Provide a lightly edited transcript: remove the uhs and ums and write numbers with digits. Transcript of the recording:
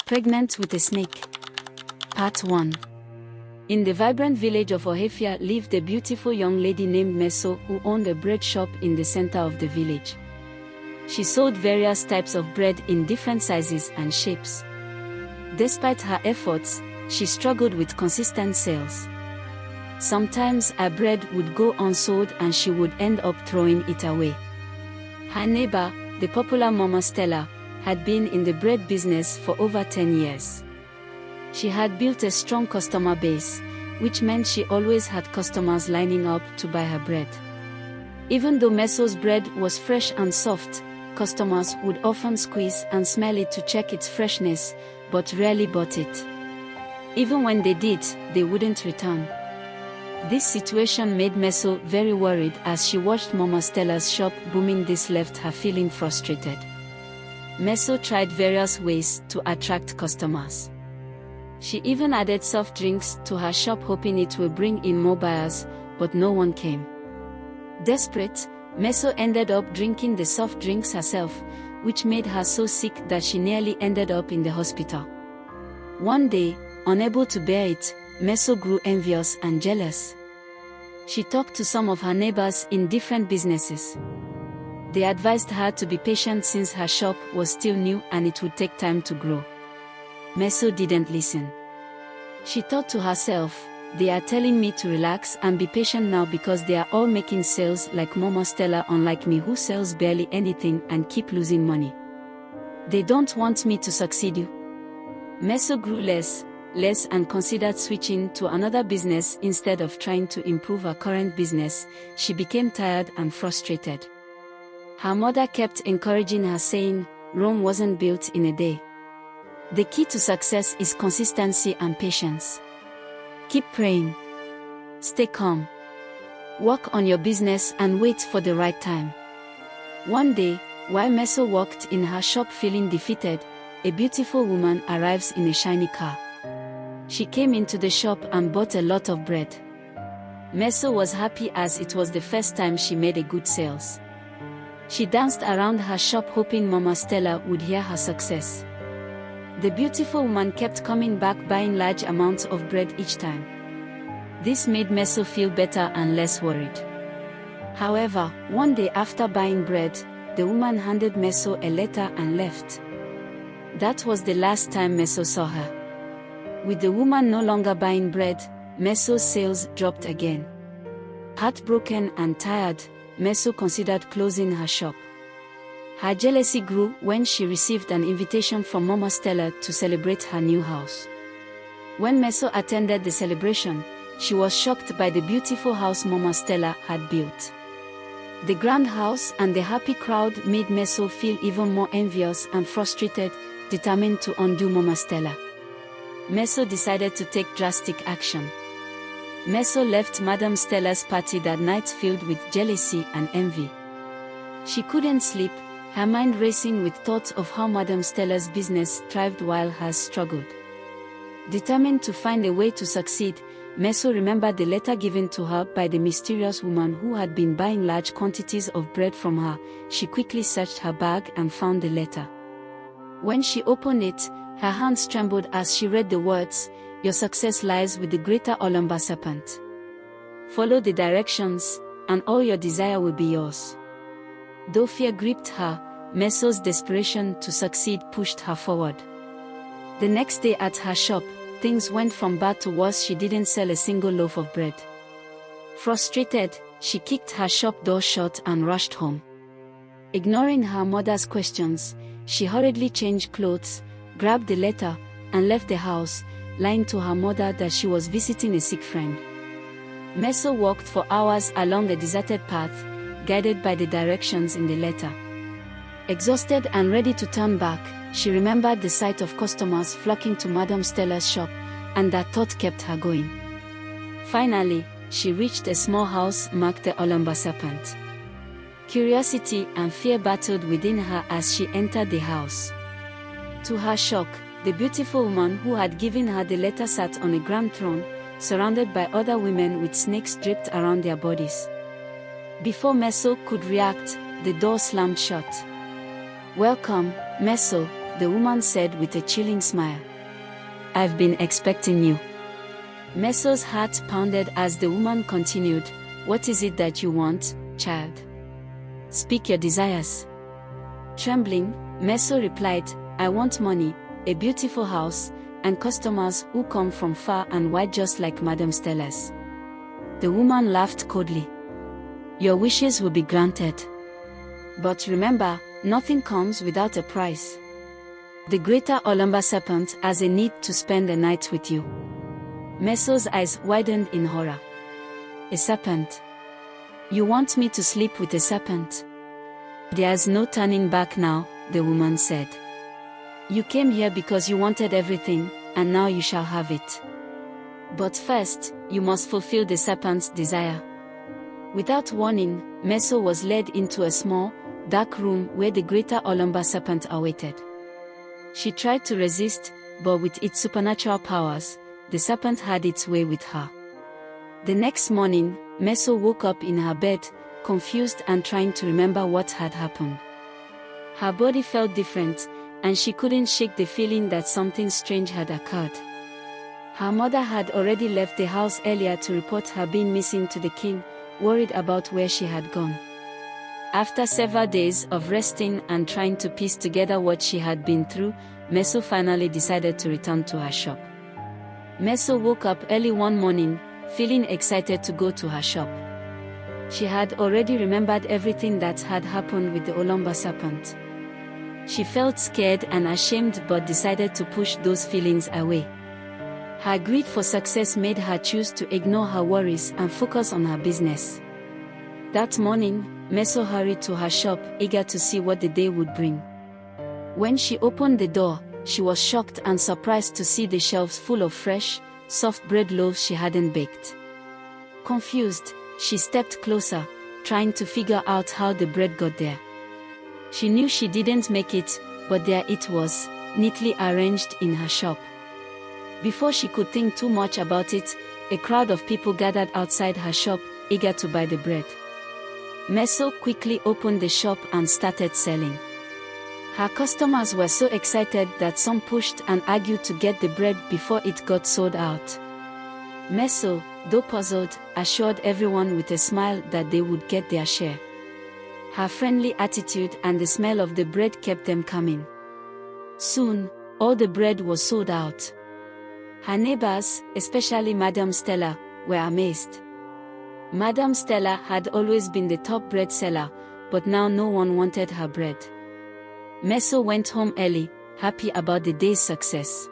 Pregnant with a Snake. Part 1. In the vibrant village of Ohefia lived a beautiful young lady named Meso who owned a bread shop in the center of the village. She sold various types of bread in different sizes and shapes. Despite her efforts, she struggled with consistent sales. Sometimes her bread would go unsold and she would end up throwing it away. Her neighbor, the popular Mama Stella, had been in the bread business for over 10 years. She had built a strong customer base, which meant she always had customers lining up to buy her bread. Even though Meso's bread was fresh and soft, customers would often squeeze and smell it to check its freshness, but rarely bought it. Even when they did, they wouldn't return. This situation made Meso very worried as she watched Mama Stella's shop booming. This left her feeling frustrated. Meso tried various ways to attract customers. She even added soft drinks to her shop hoping it would bring in more buyers, but no one came. Desperate, Meso ended up drinking the soft drinks herself, which made her so sick that she nearly ended up in the hospital. One day, unable to bear it, Meso grew envious and jealous. She talked to some of her neighbors in different businesses. They advised her to be patient since her shop was still new and it would take time to grow. Meso didn't listen. She thought to herself, they are telling me to relax and be patient now because they are all making sales like Mama Stella, unlike me who sells barely anything and keep losing money. They don't want me to succeed. Meso grew less and considered switching to another business instead of trying to improve her current business. She became tired and frustrated. Her mother kept encouraging her, saying, Rome wasn't built in a day. The key to success is consistency and patience. Keep praying. Stay calm. Work on your business and wait for the right time. One day, while Meso walked in her shop feeling defeated, a beautiful woman arrives in a shiny car. She came into the shop and bought a lot of bread. Meso was happy as it was the first time she made a good sales. She danced around her shop hoping Mama Stella would hear her success. The beautiful woman kept coming back buying large amounts of bread each time. This made Meso feel better and less worried. However, one day after buying bread, the woman handed Meso a letter and left. That was the last time Meso saw her. With the woman no longer buying bread, Meso's sales dropped again. Heartbroken and tired, Meso considered closing her shop. Her jealousy grew when she received an invitation from Mama Stella to celebrate her new house. When Meso attended the celebration, she was shocked by the beautiful house Mama Stella had built. The grand house and the happy crowd made Meso feel even more envious and frustrated, determined to undo Mama Stella. Meso decided to take drastic action. Meso left Madame Stella's party that night filled with jealousy and envy. She couldn't sleep, her mind racing with thoughts of how Madame Stella's business thrived while hers struggled. Determined to find a way to succeed, Meso remembered the letter given to her by the mysterious woman who had been buying large quantities of bread from her. She quickly searched her bag and found the letter. When she opened it, her hands trembled as she read the words, Your success lies with the greater Olamba serpent. Follow the directions, and all your desire will be yours. Though fear gripped her, Meso's desperation to succeed pushed her forward. The next day at her shop, things went from bad to worse. She didn't sell a single loaf of bread. Frustrated, she kicked her shop door shut and rushed home. Ignoring her mother's questions, she hurriedly changed clothes, grabbed the letter, and left the house, lying to her mother that she was visiting a sick friend. Meso walked for hours along a deserted path, guided by the directions in the letter. Exhausted and ready to turn back, she remembered the sight of customers flocking to Madame Stella's shop, and that thought kept her going. Finally, she reached a small house marked the Olamba serpent. Curiosity and fear battled within her as she entered the house. To her shock, the beautiful woman who had given her the letter sat on a grand throne, surrounded by other women with snakes draped around their bodies. Before Meso could react, the door slammed shut. Welcome, Meso, the woman said with a chilling smile. "I've been expecting you." Messo's heart pounded as the woman continued, "What is it that you want, child? Speak your desires." Trembling, Messo replied, "I want money, a beautiful house, and customers who come from far and wide just like Madame Stella's." The woman laughed coldly. "Your wishes will be granted. But remember, nothing comes without a price. The greater Olumba serpent has a need to spend the night with you." Messo's eyes widened in horror. "A serpent? You want me to sleep with a serpent?" "There's no turning back now," the woman said. "You came here because you wanted everything, and now you shall have it. But first, you must fulfill the serpent's desire." Without warning, Messo was led into a small, dark room where the greater Olumba serpent awaited. She tried to resist, but with its supernatural powers, the serpent had its way with her. The next morning, Messo woke up in her bed, confused and trying to remember what had happened. Her body felt different, and she couldn't shake the feeling that something strange had occurred. Her mother had already left the house earlier to report her being missing to the king, worried about where she had gone. After several days of resting and trying to piece together what she had been through, Messo finally decided to return to her shop. Messo woke up early one morning, feeling excited to go to her shop. She had already remembered everything that had happened with the Olumba serpent. She felt scared and ashamed but decided to push those feelings away. Her greed for success made her choose to ignore her worries and focus on her business. That morning, Messo hurried to her shop, eager to see what the day would bring. When she opened the door, she was shocked and surprised to see the shelves full of fresh, soft bread loaves she hadn't baked. Confused, she stepped closer, trying to figure out how the bread got there. She knew she didn't make it, but there it was, neatly arranged in her shop. Before she could think too much about it, a crowd of people gathered outside her shop, eager to buy the bread. Messo quickly opened the shop and started selling. Her customers were so excited that some pushed and argued to get the bread before it got sold out. Messo, though puzzled, assured everyone with a smile that they would get their share. Her friendly attitude and the smell of the bread kept them coming. Soon, all the bread was sold out. Her neighbors, especially Madame Stella, were amazed. Madame Stella had always been the top bread seller, but now no one wanted her bread. Messo went home early, happy about the day's success.